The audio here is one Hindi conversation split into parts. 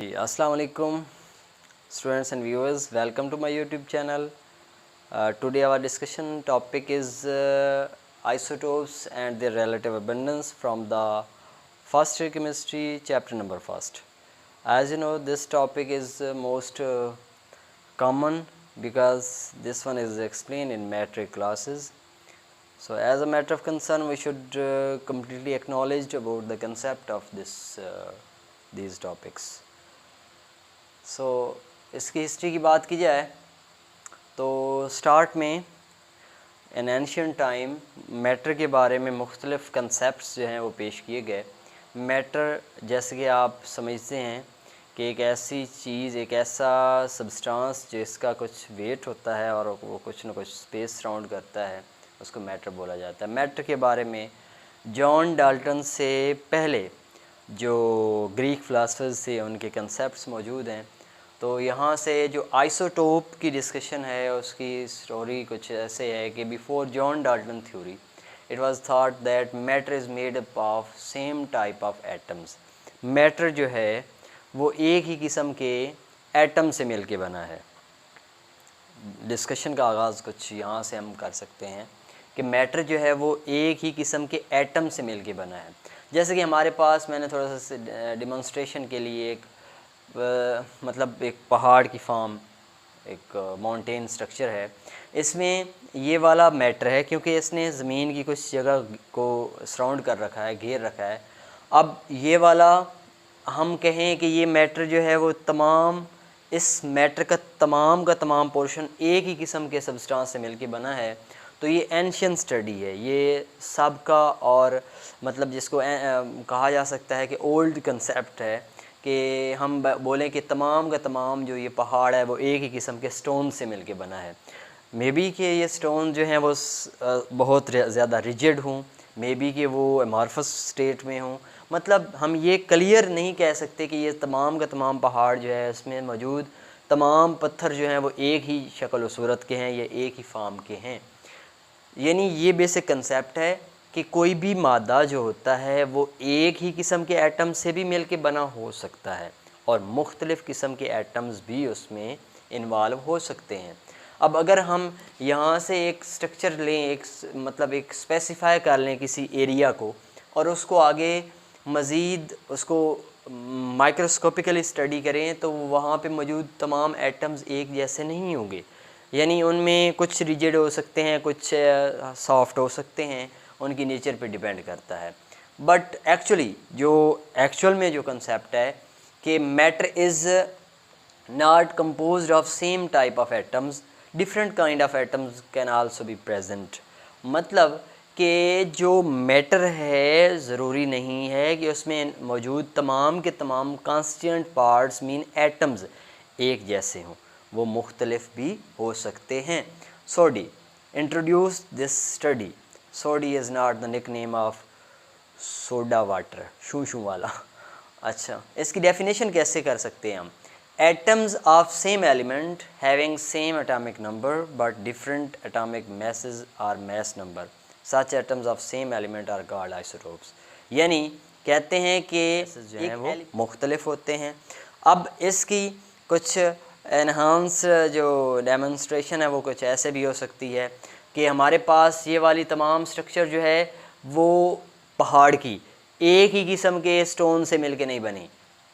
Assalamu alaikum students and viewers, welcome to my YouTube channel. Today our discussion topic is isotopes and their relative abundance from the first year chemistry chapter number first. As you know, this topic is most common because this one is explained in metric classes. So as a matter of concern, we should completely acknowledge about the concept of these topics. सो इसकी हिस्ट्री की बात की जाए तो स्टार्ट में इन एंशियंट टाइम मैटर के बारे में मुख्तलिफ़ कंसेप्ट्स जो हैं वो पेश किए गए। मैटर जैसे कि आप समझते हैं कि एक ऐसी चीज़, एक ऐसा सब्सटेंस जिसका कुछ वेट होता है और वो कुछ ना कुछ स्पेस सराउंड करता है, उसको मैटर बोला जाता है। मैटर के बारे में जॉन डाल्टन से पहले जो ग्रीक फ़िलासफ़र्स थे उनके कंसेप्ट्स मौजूद हैं। तो यहाँ से जो आइसोटोप की डिस्कशन है उसकी स्टोरी कुछ ऐसे है कि before John Dalton theory it was thought that matter is made up of same type of atoms. Matter जो है वो एक ही किस्म के एटम से मिल के बना है। डिस्कशन का आगाज़ कुछ यहाँ से हम कर सकते हैं कि मैटर जो है वो एक ही किस्म के एटम से मिल के बना है। जैसे कि हमारे पास, मैंने थोड़ा सा डिमॉन्स्ट्रेशन के लिए एक मतलब एक पहाड़ की फॉर्म, एक माउंटेन स्ट्रक्चर है, इसमें ये वाला मैटर है क्योंकि इसने ज़मीन की कुछ जगह को सराउंड कर रखा है, घेर रखा है। अब ये वाला हम कहें कि ये मैटर जो है वो तमाम, इस मैटर का तमाम पोर्शन एक ही किस्म के सब्सटेंस से मिलके बना है। तो ये एंशियंट स्टडी है, ये सबका, और मतलब जिसको कहा जा सकता है कि ओल्ड कंसेप्ट है कि हम बोलें कि तमाम का तमाम जो ये पहाड़ है वो एक ही किस्म के स्टोन से मिलके बना है। मे बी कि ये स्टोन जो हैं वो बहुत ज़्यादा रिजिड हों, मे बी कि वो एमॉर्फस स्टेट में हों। मतलब हम ये क्लियर नहीं कह सकते कि ये तमाम का तमाम पहाड़ जो है इसमें मौजूद तमाम पत्थर जो हैं वो एक ही शक्ल व सूरत के हैं या एक ही फार्म के हैं। यानी ये बेसिक कंसेप्ट है कि कोई भी मादा जो होता है वो एक ही किस्म के एटम से भी मिल के बना हो सकता है और मुख्तलिफ़ किस्म के एटम्स भी उसमें इन्वॉल्व हो सकते हैं। अब अगर हम यहाँ से एक स्ट्रक्चर लें, एक मतलब एक स्पेसिफ़ाई कर लें किसी एरिया को और उसको आगे मज़ीद उसको माइक्रोस्कोपिकली स्टडी करें तो वहाँ पे मौजूद तमाम एटम्स एक जैसे नहीं होंगे। यानी उनमें कुछ रिजिड हो सकते हैं, कुछ सॉफ्ट हो सकते हैं, उनकी नेचर पे डिपेंड करता है। बट एक्चुअल में जो कंसेप्ट है कि matter is not composed of same type of atoms, different kind of atoms can also be present. मतलब कि जो मैटर है ज़रूरी नहीं है कि उसमें मौजूद तमाम के तमाम कॉन्स्टिट्यूएंट पार्ट्स मीन एटम्स एक जैसे हों, वो मुख्तलिफ भी हो सकते हैं। Soddy introduce this study. Soddy is not the nick name of soda water, shoe वाला। अच्छा, इसकी डेफिनेशन कैसे कर सकते हैं हम? Atoms of same element having same atomic number but different atomic masses or mass number, such atoms of same element are called isotopes. यानी कहते हैं कि जो है वो मुख्तलिफ होते हैं। अब इसकी कुछ एनहांस जो डेमोन्स्ट्रेशन है वो कुछ ऐसे भी हो सकती है कि हमारे पास ये वाली तमाम स्ट्रक्चर जो है वो पहाड़ की एक ही किस्म के स्टोन से मिलके नहीं बनी।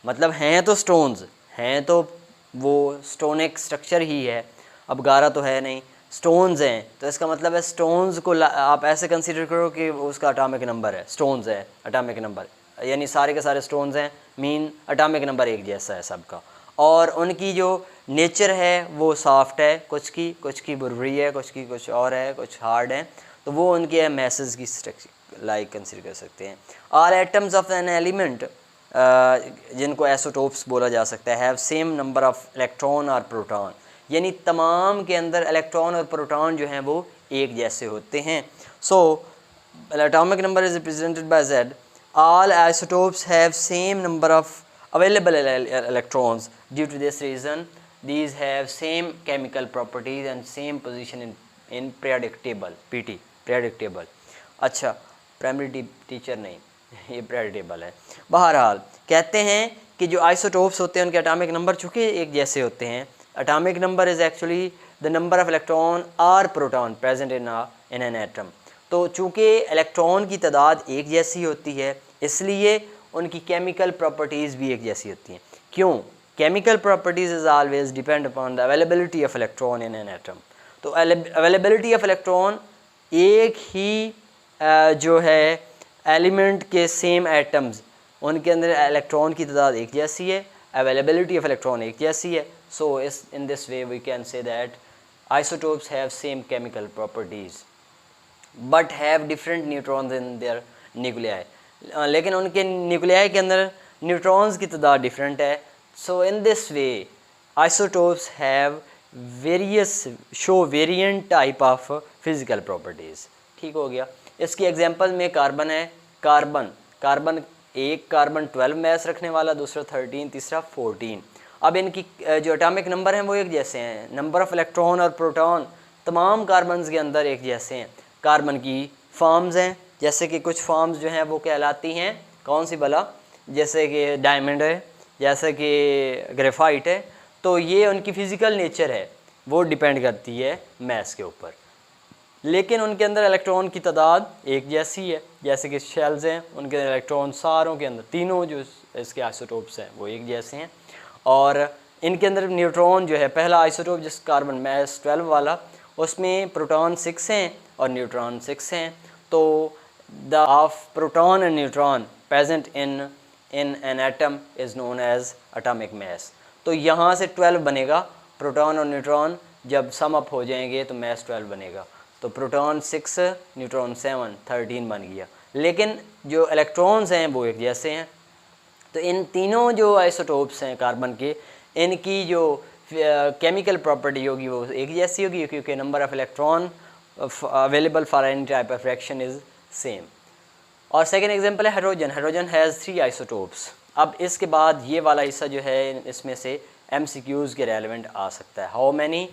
मतलब हैं तो स्टोन्स हैं, तो वो स्टोनिक स्ट्रक्चर ही है, अब गारा तो है नहीं, स्टोन्स हैं, तो इसका मतलब है स्टोन्स को आप ऐसे कंसीडर करो कि उसका एटॉमिक नंबर है, स्टोन्स है एटॉमिक नंबर, यानी सारे के सारे स्टोन्स हैं, मीन एटॉमिक नंबर एक जैसा है सबका। और उनकी जो नेचर है वो सॉफ्ट है, कुछ की बुरबरी है, कुछ की कुछ और है, कुछ हार्ड है, तो वो उनके मैसेज की स्ट्रक्चर लाइक कंसीडर कर सकते हैं। All atoms of an element जिनको एसोटोप्स बोला जा सकता है have same number of electron और प्रोटॉन, यानी तमाम के अंदर इलेक्ट्रॉन और प्रोटॉन जो हैं वो एक जैसे होते हैं। So atomic number is represented by Z. All isotopes have same number of available electrons. Due to this reason, these have same chemical properties and same position in periodic table, PT, periodic table. अच्छा, प्राइमरी टीचर नहीं, ये periodic table है। बहरहाल कहते हैं कि जो आइसोटोप्स होते हैं उनके एटॉमिक नंबर चूँकि एक जैसे होते हैं, atomic number is actually the number of electron और proton present in an atom. तो चूँकि इलेक्ट्रॉन की तादाद एक जैसी होती है इसलिए उनकी केमिकल प्रॉपर्टीज़ भी एक जैसी होती हैं। क्यों? Chemical properties is always depend upon the availability of electron in an atom. तो अवेलेबिलिटी ऑफ इलेक्ट्रॉन एक ही जो है एलिमेंट के सेम एटम्स उनके अंदर इलेक्ट्रॉन की तादाद एक जैसी है, अवेलेबिलिटी ऑफ इलेक्ट्रॉन एक जैसी है। So in this way we can say that isotopes have same chemical properties but have different neutrons in their nuclei, लेकिन उनके न्यूक्लियाई के अंदर न्यूट्रॉन्स की तादाद डिफरेंट है। So in this way isotopes have show variant type of physical properties. ठीक हो गया। इसकी एग्जांपल में कार्बन है, कार्बन एक कार्बन 12 मास रखने वाला, दूसरा 13, तीसरा 14। अब इनकी जो एटॉमिक नंबर हैं वो एक जैसे हैं, नंबर ऑफ़ इलेक्ट्रॉन और प्रोटॉन तमाम कार्बन्स के अंदर एक जैसे हैं। कार्बन की फॉर्म्स हैं, जैसे कि कुछ फॉर्म्स जो हैं वो कहलाती हैं कौन सी भला, जैसे कि डायमंड है, जैसे कि ग्रेफाइट है। तो ये उनकी फ़िज़िकल नेचर है, वो डिपेंड करती है मास के ऊपर, लेकिन उनके अंदर इलेक्ट्रॉन की तादाद एक जैसी है। जैसे कि शेल्स हैं, उनके अंदर इलेक्ट्रॉन सारों के अंदर, तीनों जो इसके आइसोटोप्स हैं वो एक जैसे हैं। और इनके अंदर न्यूट्रॉन जो है, पहला आइसोटोप जिस कार्बन मास 12 वाला, उसमें प्रोटॉन 6 हैं और न्यूट्रॉन 6 हैं। तो the of proton and neutron present in an atom is known as atomic mass. तो यहाँ से 12 बनेगा, प्रोटॉन और न्यूट्रॉन जब सम अप हो जाएंगे तो मास 12 बनेगा। तो प्रोटॉन 6, न्यूट्रॉन 7, 13 बन गया, लेकिन जो इलेक्ट्रॉन्स हैं वो एक जैसे हैं। तो इन तीनों जो आइसोटोप्स हैं कार्बन के, इनकी जो केमिकल प्रॉपर्टी होगी वो एक जैसी होगी, क्योंकि number of electron available for any type of reaction is same. और सेकेंड एग्जांपल है हाइड्रोजन। Hydrogen has 3 isotopes. अब इसके बाद ये वाला हिस्सा जो है इसमें से MCQs के रेलिवेंट आ सकता है। How many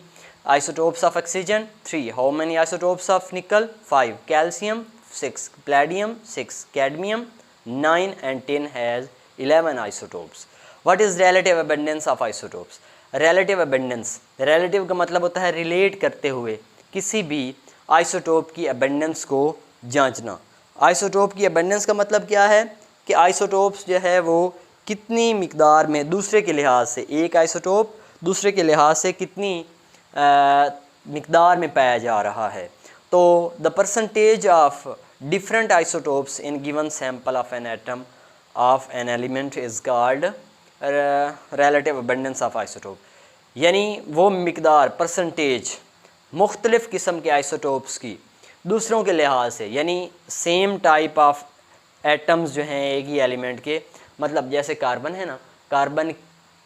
isotopes of oxygen? 3. How many isotopes of nickel? 5. Calcium? 6. Palladium? 6. Cadmium? 9. And tin has 11 isotopes. What is relative abundance of isotopes? Relative abundance, relative का मतलब होता है रिलेट करते हुए किसी भी आइसोटोप की abundance को जांचना। आइसोटोप की abundance का मतलब क्या है कि आइसोटोप्स जो है वो कितनी मिकदार में दूसरे के लिहाज से, एक आइसोटोप दूसरे के लिहाज से कितनी मिकदार में पाया जा रहा है। तो the percentage of different isotopes in given sample of an atom of an element is called relative abundance of isotope, यानी वो मिकदार, परसेंटेज मुख्तलिफ़ किस्म के आइसोटोप्स की दूसरों के लिहाज से, यानी सेम टाइप ऑफ एटम्स जो हैं एक ही एलिमेंट के, मतलब जैसे कार्बन है ना, कार्बन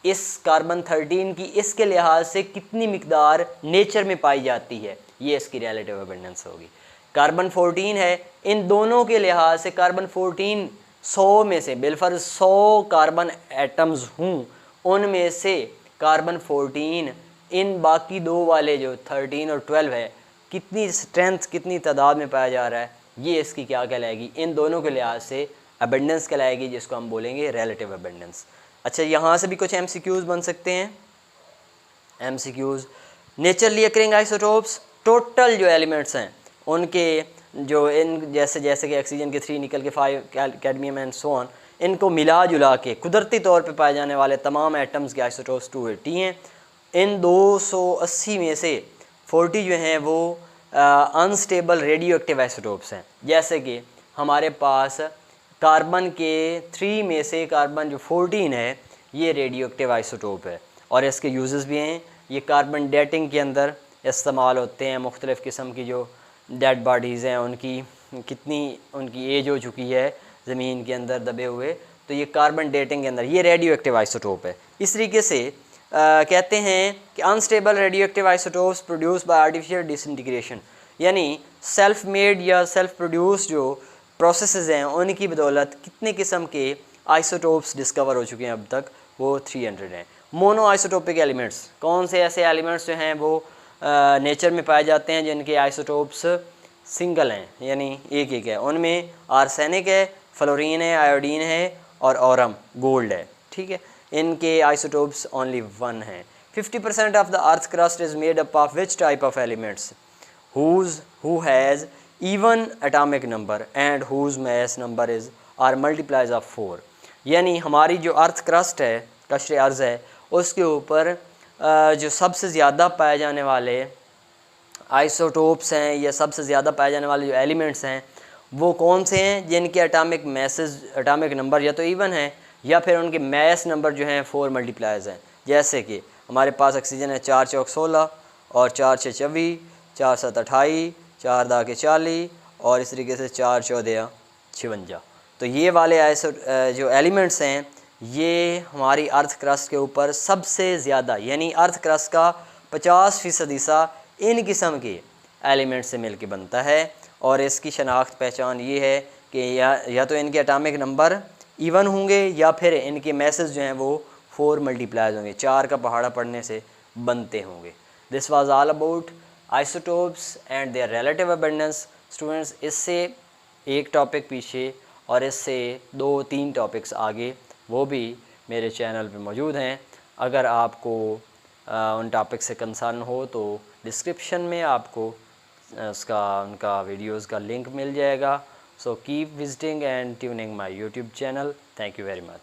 इस कार्बन 13 की इसके लिहाज से कितनी मिकदार नेचर में पाई जाती है, ये इसकी रिलेटिव अबंडेंस होगी। कार्बन 14 है, इन दोनों के लिहाज से कार्बन 14 100 में से बिलफर्ज 100 कार्बन एटम्स हूँ, उनमें से कार्बन 14 इन बाकी दो वाले जो 13 और 12 है कितनी स्ट्रेंथ, कितनी तादाद में पाया जा रहा है, ये इसकी क्या कहलाएगी, इन दोनों के लिहाज से अबंडेंस कहलाएगी, जिसको हम बोलेंगे रिलेटिव अबंडेंस। अच्छा, यहाँ से भी कुछ MCQs बन सकते हैं। MCQs, naturally occurring isotopes, total जो एलिमेंट्स हैं उनके जो इन जैसे कि ऑक्सीजन के 3, निकल के 5, कैडमियम एंड सो ऑन, इनको मिला जुला के कुदरती तौर पे पाए जाने वाले तमाम एटम्स के आइसोटोप्स 280 हैं। इन 280 में से 40 जो हैं वो अनस्टेबल रेडियो एक्टिव आइसोटोप्स हैं। जैसे कि हमारे पास कार्बन के 3 में से कार्बन जो 14 है ये रेडियो एक्टिव आइसोटोप है, और इसके यूजेस भी हैं। ये कार्बन डेटिंग के अंदर इस्तेमाल होते हैं। मुख्तलिफ़ किस्म की जो डेड बॉडीज़ हैं उनकी कितनी उनकी एज हो चुकी है ज़मीन के अंदर दबे हुए, तो ये कार्बन डेटिंग के अंदर ये रेडियो एक्टिव आइसोटोप है। इस तरीके से कहते हैं कि unstable radio active isotopes produce by artificial disintegration, यानी सेल्फ मेड या सेल्फ प्रोड्यूस जो प्रोसेसेस हैं उनकी बदौलत कितने किस्म के आइसोटोप्स डिस्कवर हो चुके हैं अब तक, वो 300 हैं। मोनो आइसोटोपिक एलिमेंट्स, कौन से ऐसे एलिमेंट्स जो हैं वो नेचर में पाए जाते हैं जिनके आइसोटोप्स सिंगल हैं, यानी एक एक है। उनमें आर्सेनिक है, फ्लोरीन है, आयोडीन है और ऑरम गोल्ड है। ठीक है, इनके आइसोटोप्स ओनली 1 हैं। 50% of the earth crust is made up of which type of elements who has even atomic number and whose mass number is are multiplies of 4। यानी हमारी जो अर्थ क्रस्ट है, कश्र अर्ज़ है, उसके ऊपर जो सबसे ज़्यादा पाए जाने वाले आइसोटोप्स हैं या सबसे ज़्यादा पाए जाने वाले जो एलिमेंट्स हैं वो कौन से हैं, जिनके अटामिक नंबर या तो इवन हैं या फिर उनके मैस नंबर जो हैं 4 मल्टीप्लाइज हैं। जैसे कि हमारे पास ऑक्सीजन है 4 चौक 16 और 4 6 24, 4 7 28, 4 दा के 40 और इस तरीके से 4 14 56। तो ये वाले जो एलिमेंट्स हैं ये हमारी अर्थ क्रस्ट के ऊपर सबसे ज़्यादा, यानी अर्थ क्रस्ट का 50% हिस्सा इन किस्म के एलिमेंट से मिलके बनता है। और इसकी शनाख्त पहचान ये है कि या तो इनके एटॉमिक नंबर इवन होंगे या फिर इनके मैसेज जो हैं वो 4 मल्टीप्लाइज होंगे, 4 का पहाड़ा पढ़ने से बनते होंगे। This was all about isotopes and there relative abundance. Students, इससे एक टॉपिक पीछे और इससे 2-3 टॉपिक्स आगे वो भी मेरे चैनल पे मौजूद हैं। अगर आपको उन टॉपिक से कंसर्न हो तो डिस्क्रिप्शन में आपको उनका वीडियोज़ का लिंक मिल जाएगा। So keep visiting and tuning my YouTube channel. Thank you very much.